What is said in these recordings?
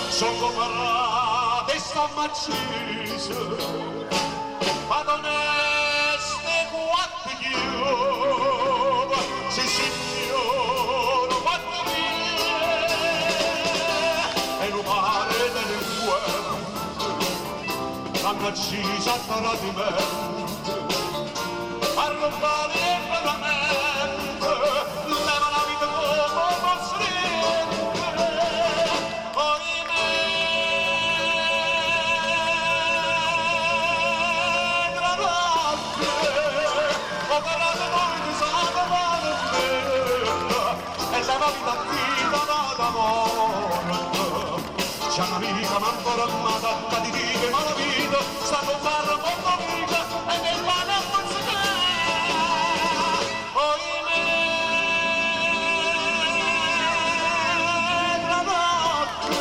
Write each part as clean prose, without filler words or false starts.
Sono parate sta maccisa, ma non è ste quattro chiude, si signora quattro mie, e lo pare delle guerre, l'hanno accisa tradimento, a rubare il parlamento, leva la vita come stringe, ohimè. La vita da morto c'è un'amica ma ancora amata di vive ma la vita sta con farla molto amica e nel male a conseguire ohimè la notte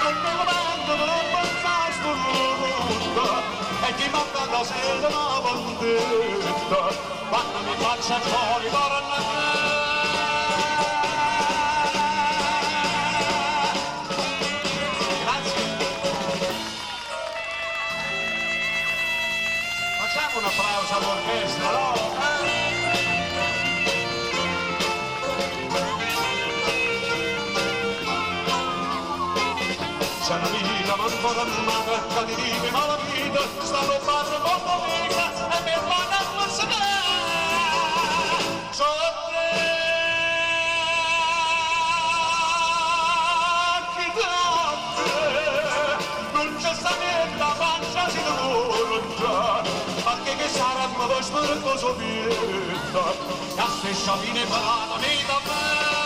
non mi comando non pensa spunta e chi manda la sera una vendetta quando mi faccia fuori torna a me. Un applauso all'orchestra, no? C'è una vita ma ancora amata di vive ma la vita stanno facendo molto amica e per vanno a conseguire sono tre non c'è sta niente a pancia si lavora anche che sarà ma vuoi spero cosa vieta la stessa fine parata mi da me